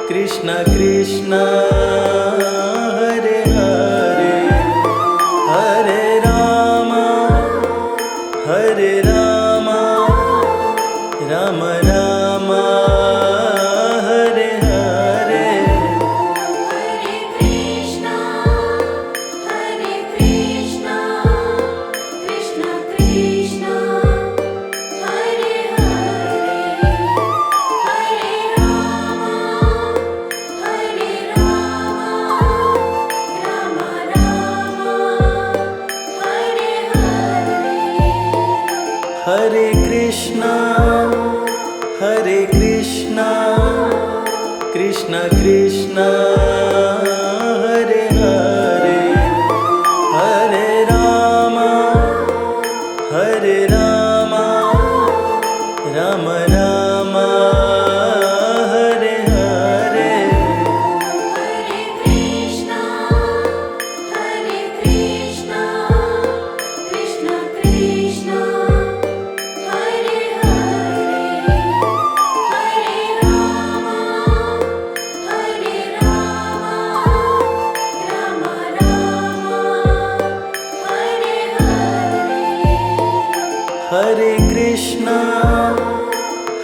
Krishna Krishna Hare Hare Hare Rama Rama Rama Hare Hare Hare Krishna Krishna Krishna Hare Hare Hare Rama Rama Rama Hare Hare Hare Krishna Krishna Krishna Hare Hare Hare Rama Rama Rama Hare Hare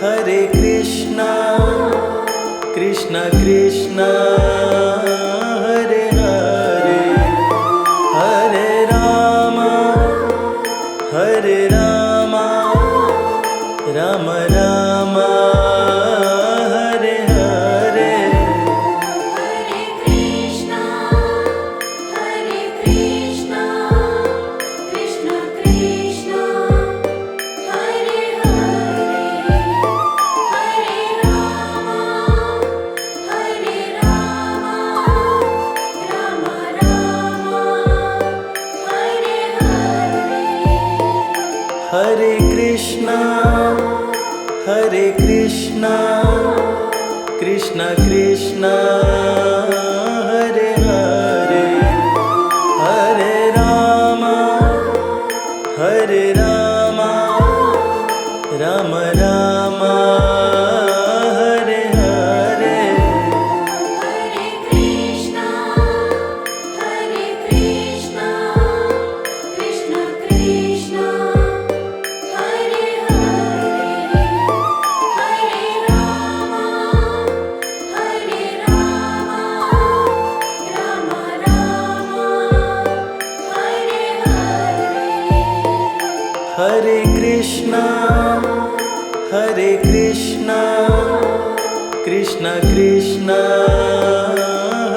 Hare Krishna Krishna Krishna Hare Hare Hare Rama Rama Rama Hare Hare Hare Krishna Krishna Krishna Hare Hare Hare Rama Rama Rama Hare Hare Hare Krishna Krishna Krishna Hare Hare Hare Rama Rama Rama Hare Hare Hare Krishna Krishna Krishna Hare Hare Hare Rama Rama Rama Hare Hare Hare Krishna Krishna Krishna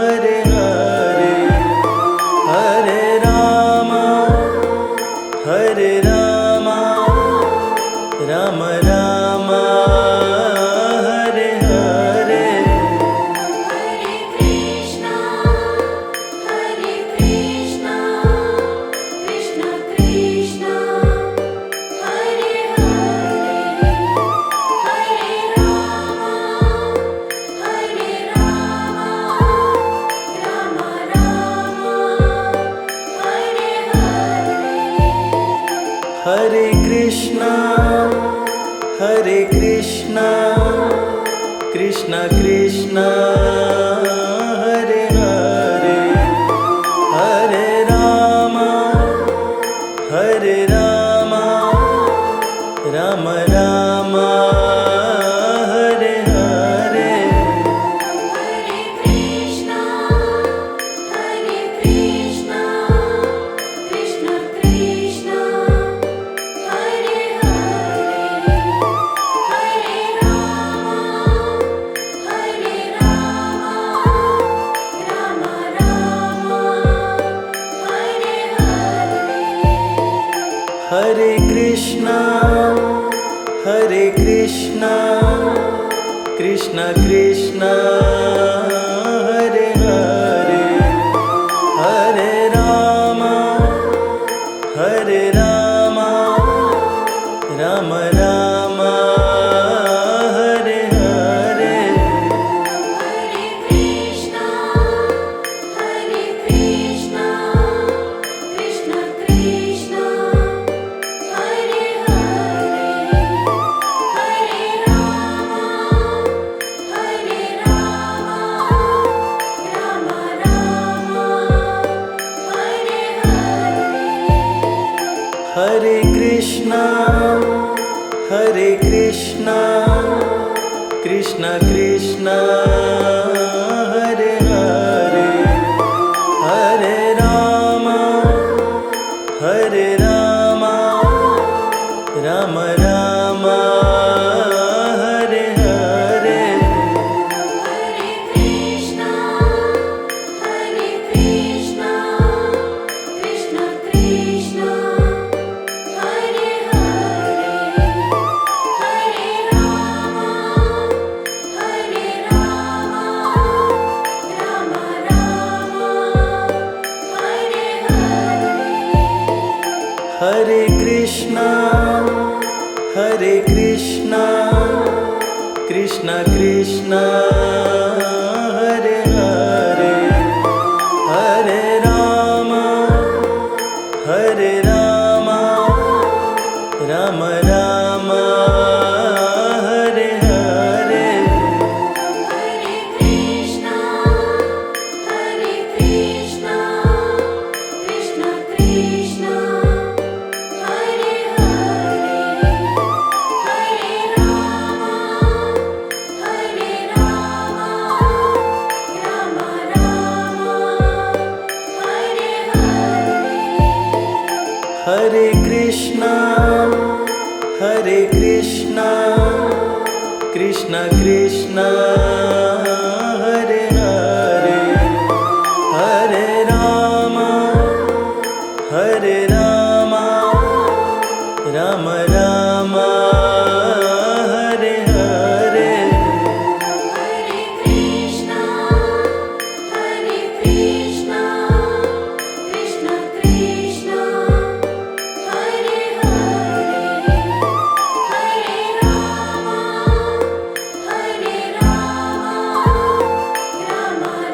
Hare Hare Hare Rama Rama Rama Hare Hare Hare Krishna Krishna Krishna Hare Hare Hare Rama Rama Rama Hare Hare Hare Krishna Krishna Krishna Hare Hare Hare Rama Rama Rama Hare Hare Hare Krishna Krishna Krishna Hare Hare Hare Rama Rama Rama Hare Hare Hare Krishna Krishna Krishna Hare Hare Hare Rama Rama Rama Hare Hare Hare Krishna Krishna Krishna Hare Hare Hare Rama Rama Rama Hare Hare Hare Krishna Krishna Krishna Hare Hare Hare Krishna Krishna Krishna Hare Hare Hare Rama Rama Rama Hare Hare Hare Krishna Krishna Krishna Hare Hare Hare Rama Rama Rama Hare Hare Hare Krishna Krishna Krishna Hare Hare Hare Rama Rama Rama Hare Hare Hare Krishna Krishna Krishna Hare Hare Hare Rama Rama Rama Hare Hare Hare Krishna Krishna Krishna Hare Hare Hare Rama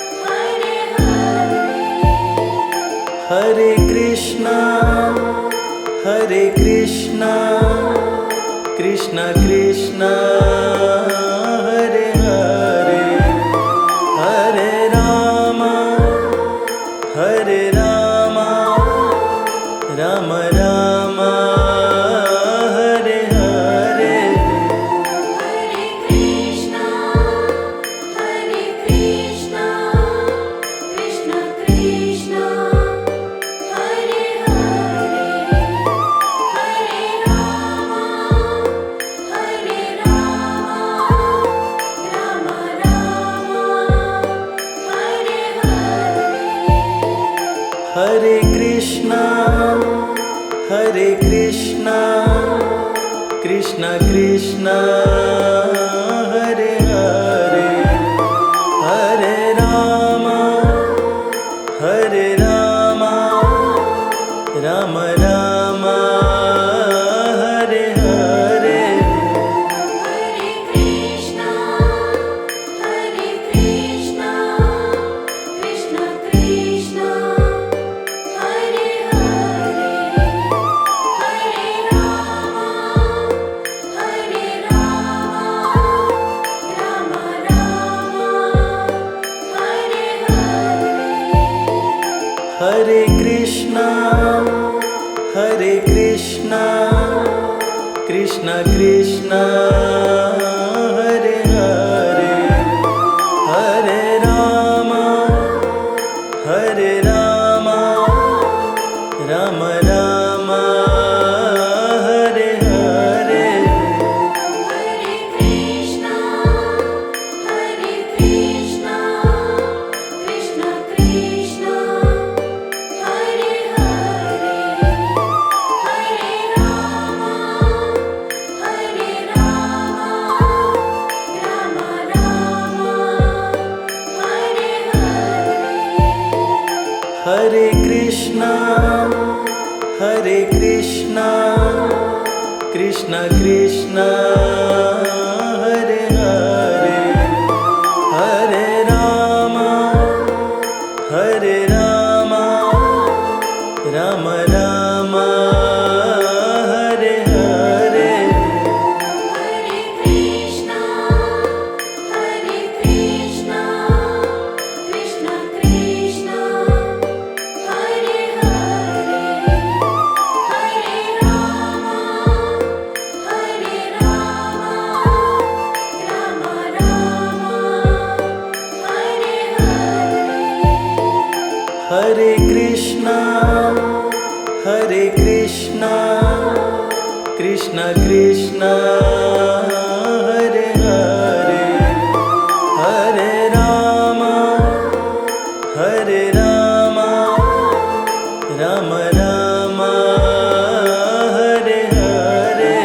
Rama Rama Hare Hare Hare Krishna Krishna Krishna Hare Hare Hare Rama Rama Rama Hare Hare Hare Krishna Krishna Krishna Hare Hare Hare Rama Rama Rama Hare Hare Hare Krishna Krishna Krishna Hare Hare Hare Rama Rama Rama Hare Hare Hare Krishna Krishna Krishna Hare Hare Hare Rama Rama Rama Hare Hare Hare Krishna Krishna Krishna Hare Hare Hare Rama Rama Rama Hare Hare Hare Krishna Krishna Krishna Hare Hare Hare Rama Rama Rama Hare Hare Hare Krishna Krishna Krishna Hare Hare Hare Rama Rama Rama Hare Hare Hare Krishna Krishna Krishna Hare Hare Hare Rama Rama Rama Hare Hare Hare Krishna Krishna Krishna Hare Hare Hare Krishna, Hare Krishna, Krishna Krishna, Hare Hare, Hare Rama, Hare Rama, Rama Rama, Hare Hare.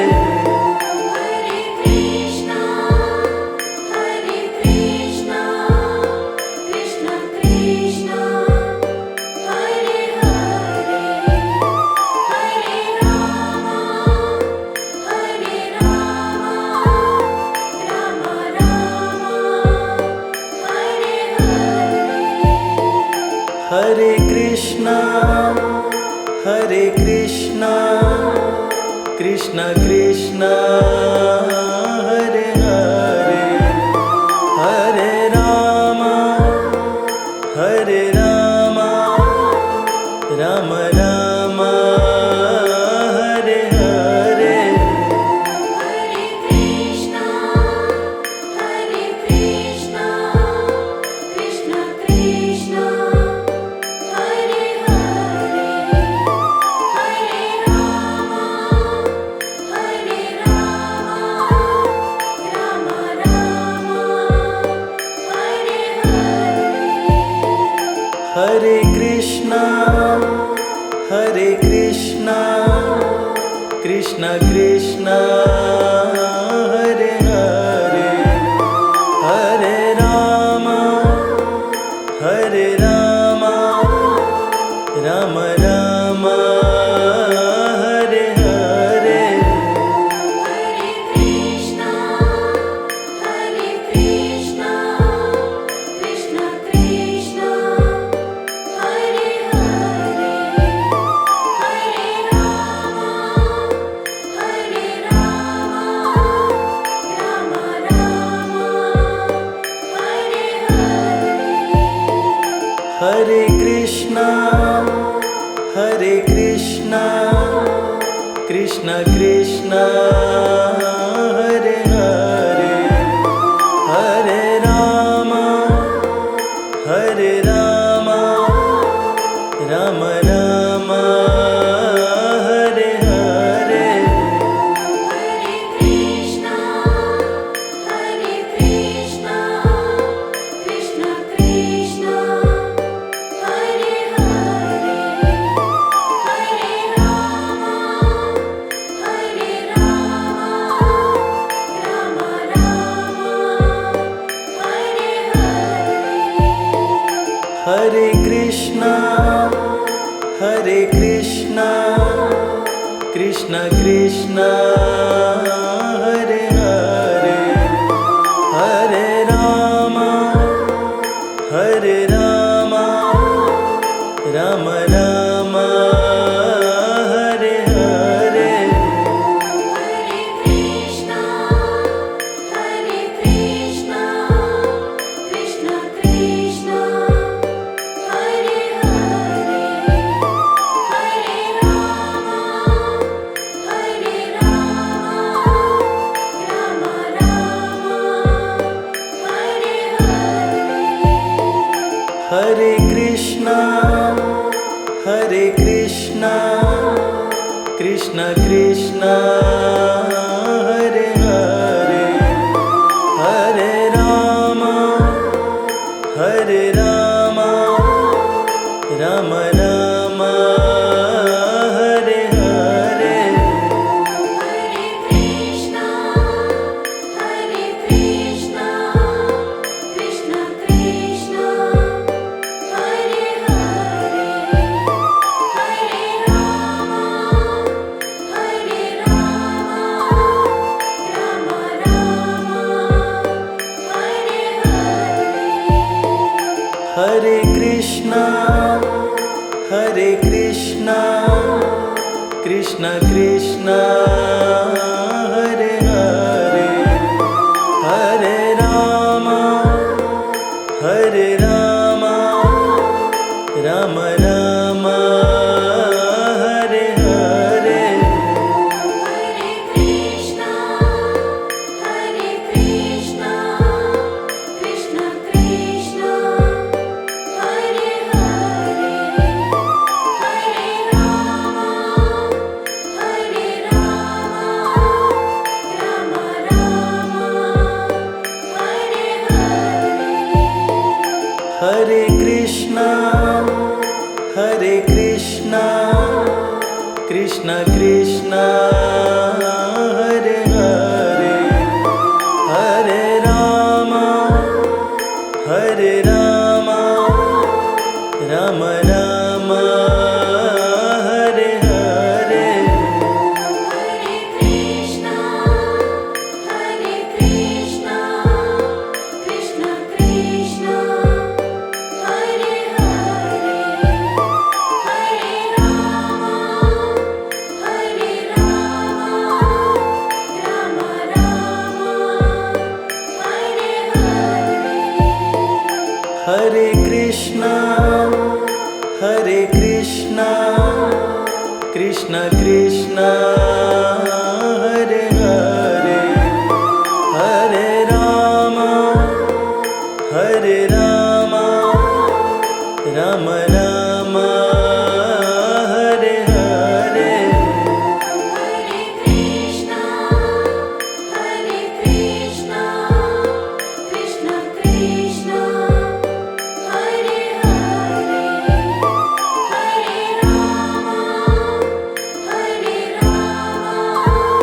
Hare Krishna, Hare Krishna, Krishna Krishna, Hare Hare, Hare Rama, Hare Rama, Rama Rama, Hare Hare. Hare Krishna, Hare Krishna, Krishna Krishna, Hare Hare, Hare Rama, Hare Rama, Rama Rama, Hare Hare. Hare Krishna, Hare Krishna, Krishna Krishna, Hare Hare, Hare Rama, Hare Rama, Rama Rama, Hare Hare. Hare Krishna, Hare Krishna, Krishna Krishna, Hare Hare, Hare Rama, Hare Rama, Rama Rama, Hare Hare. Hare Krishna, Hare Krishna, Krishna Krishna, Hare Hare, Hare Rama, Hare Rama, Rama Rama, Hare Hare. Hare Krishna, Hare Krishna, Krishna Krishna, Hare Hare, Hare Rama, Hare Rama, Rama Rama, Hare Hare. Hare Krishna, Hare Krishna, Krishna Krishna, Hare Hare, Hare Rama, Hare Rama, Rama Rama, Hare Hare. Hare Krishna, Hare Krishna, Krishna Krishna, Hare Hare, Hare Rama, Hare Rama, Rama Rama, Hare Hare. Hare Krishna, Hare Krishna, Krishna Krishna, Hare Hare, Hare Rama, Hare Rama, Rama Rama, Hare Hare. Hare Krishna, Hare Krishna, Krishna Krishna, Hare Hare, Hare Rama, Hare Rama, Rama Rama, Hare Hare. Hare Krishna, Hare Krishna, Krishna Krishna, Hare Hare, Hare Rama, Hare Rama, Rama Rama, Hare Hare. Hare Krishna, Hare Krishna, Krishna Krishna, Hare Hare, Hare Rama, Hare Rama, Rama Rama, Hare Hare. Hare Krishna, Hare Krishna, Krishna Krishna, Hare Hare, Krishna Krishna Krishna Hare Hare Hare Rama Rama Rama Hare Hare Hare Krishna, Krishna Krishna, Hare Hare, Hare Rama, Rama Rama, Hare Hare. Hare Krishna Krishna Krishna Hare Hare Hare Rama Rama Rama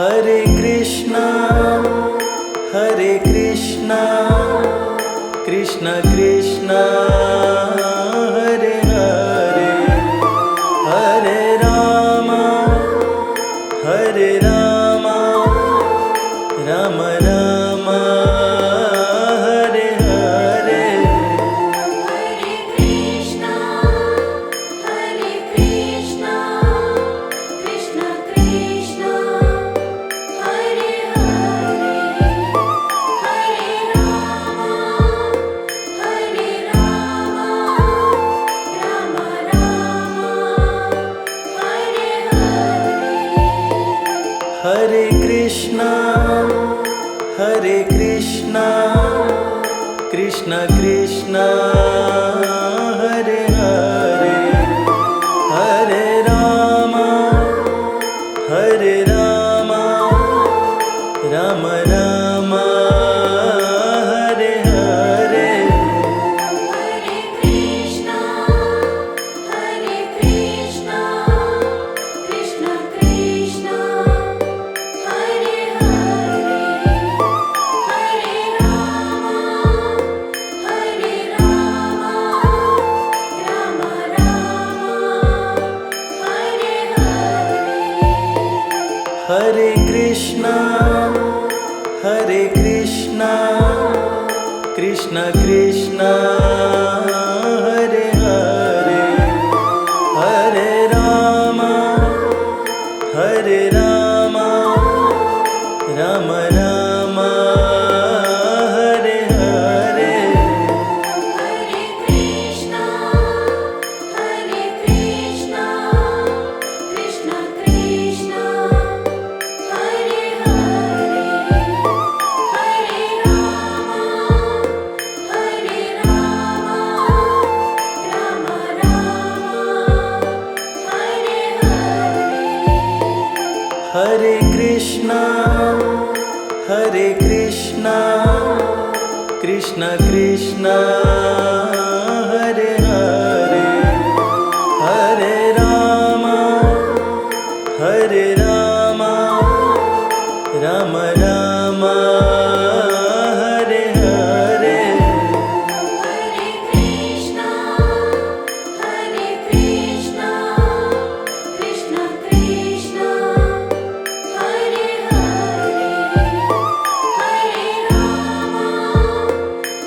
Hare Hare Hare Krishna, Krishna Krishna, Hare Hare, Hare Rama, Rama Rama, Hare Hare. Hare Krishna Krishna Krishna Hare Hare Hare Rama Rama Rama Hare Hare Hare Krishna, Krishna Krishna, Hare Hare, Hare Rama, Rama Rama, Hare Hare. Hare Krishna Krishna Krishna Hare Hare Hare Rama Rama Rama Hare Hare Hare Krishna, Krishna Krishna, Hare Hare, Hare Rama, Rama Rama, Hare Hare. Hare Krishna Krishna Krishna Hare Hare Hare Rama Rama Rama Hare Hare Hare Krishna, Krishna Krishna, Hare Hare, Hare Rama, Rama Rama, Hare Hare. Hare Krishna Krishna Krishna Hare Hare Hare Rama Rama Rama Hare Hare Hare Krishna, Krishna Krishna, Hare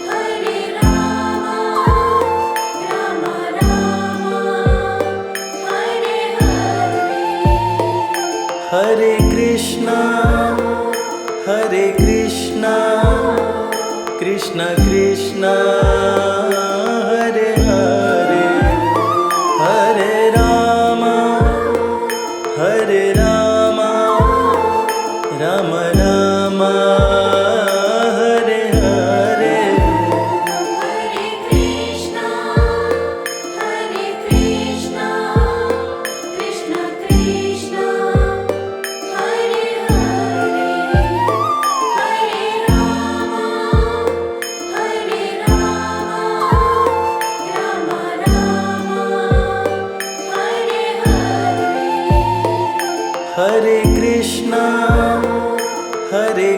Hare, Hare Rama, Rama Rama, Hare Hare. Hare Krishna Krishna Krishna Hare Hare Hare Rama Rama Rama Hare Hare Hare Krishna, Krishna Krishna, Hare Hare,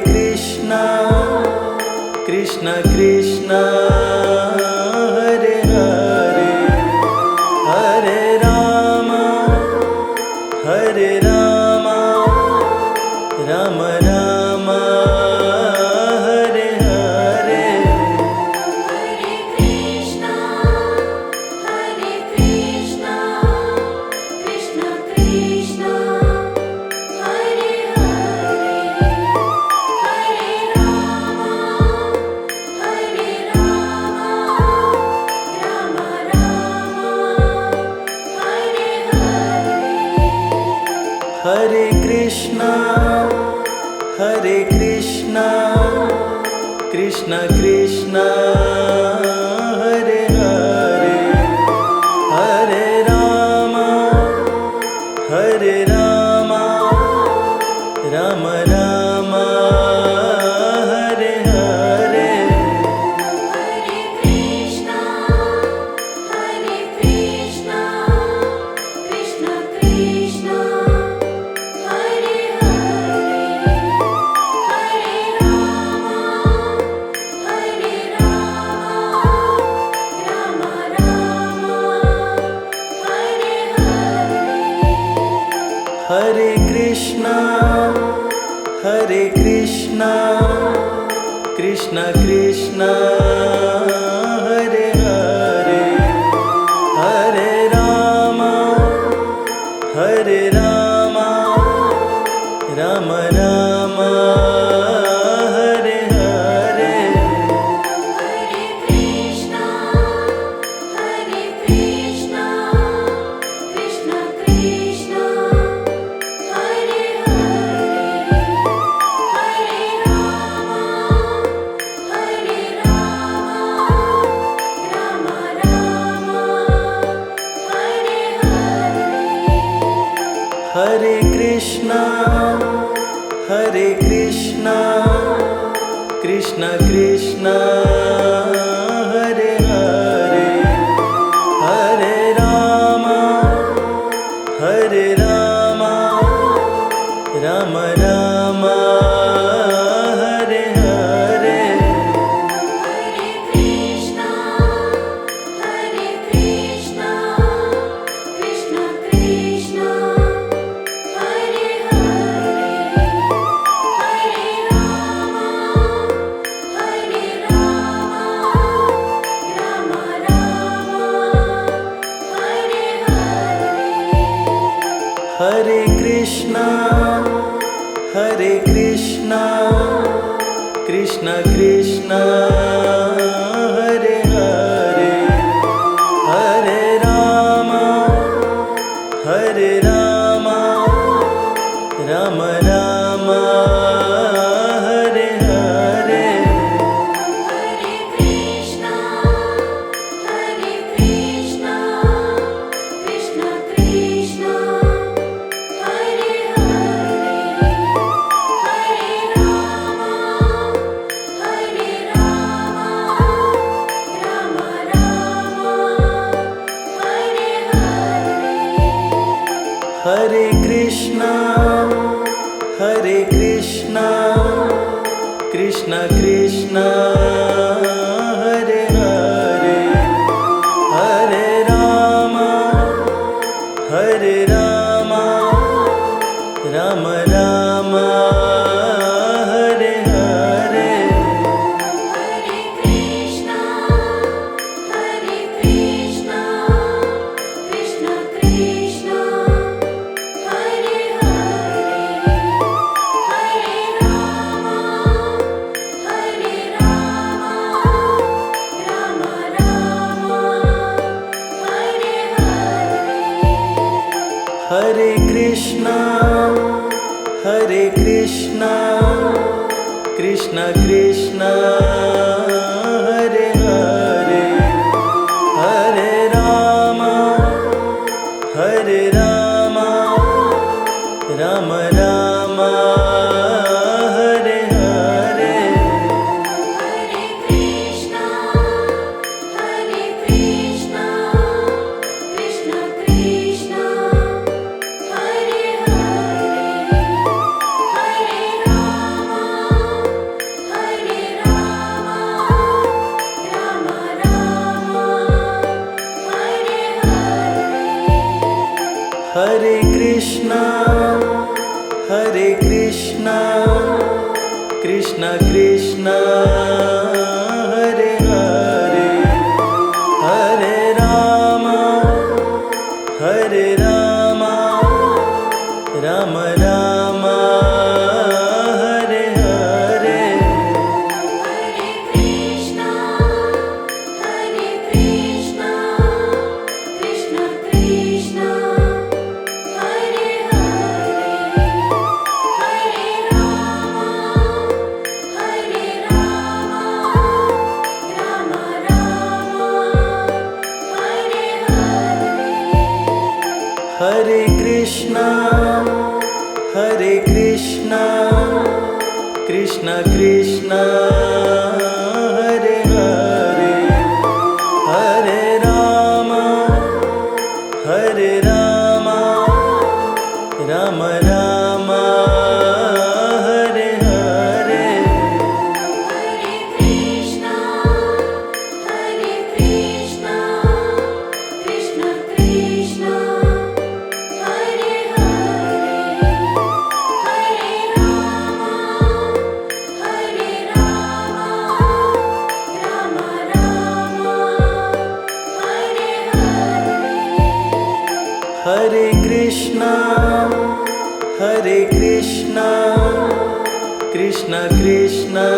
Krishna Krishna Krishna Hare Hare Hare Rama Hare Rama Rama Rama Hare Hare Hare Krishna, Hare Krishna, Krishna Krishna, Hare Hare, Hare Rama, Hare Rama, Rama Rama, Hare Hare. Hare Krishna Krishna Krishna Hare Hare Hare Rama Hare Rama Rama Rama Hare Hare Hare Krishna, Hare Krishna, Krishna Krishna, Hare Hare, Hare Rama, Hare Rama, Rama Rama, Hare Hare. Hare Krishna Krishna Krishna Hare Hare Hare Rama Hare Rama Rama Rama Hare Hare Hare Krishna, Hare Krishna, Krishna Krishna, Hare Hare, Hare Rama, Hare Rama, Rama Rama, Hare Hare. Hare Krishna Krishna Krishna Hare Hare Hare Rama Hare Rama Rama Rama Hare Hare Hare Krishna, Hare Krishna, Krishna Krishna, Hare Hare, Hare Rama, Hare Rama, Rama Rama, Hare Hare. Hare Krishna Krishna Krishna Hare Hare Hare Rama Hare Rama Rama Rama Hare Hare Hare Krishna, Hare Krishna, Krishna Krishna, Hare Hare, Hare Rama, Hare Rama, Rama Rama, Hare Hare. Hare Krishna Krishna Krishna Hare Hare Hare Rama Hare Rama Rama Rama Hare Hare Hare Krishna, Hare Krishna, Krishna Krishna, Hare Hare, Hare Rama, Hare Rama, Rama Rama, Hare Hare. Hare Krishna Krishna Krishna Hare Hare Hare Rama Hare Rama Rama Rama Hare Hare Hare Krishna, Hare Krishna, Krishna Krishna, Hare Hare, Hare Rama, Hare Krishna, Krishna Krishna, Hare Hare, Hare Rama, Hare Rama, Rama Rama, Hare Hare. Hare Krishna, Krishna Krishna, Hare Hare, Hare Rama, Rama Rama, Hare Hare. Hare Krishna, Krishna Krishna, Hare Hare, Hare Rama, Rama Rama, Hare Hare. Hare Krishna, Krishna Krishna, Hare Hare, Hare Rama, Rama Rama, Hare Hare. Hare Krishna, Krishna Krishna,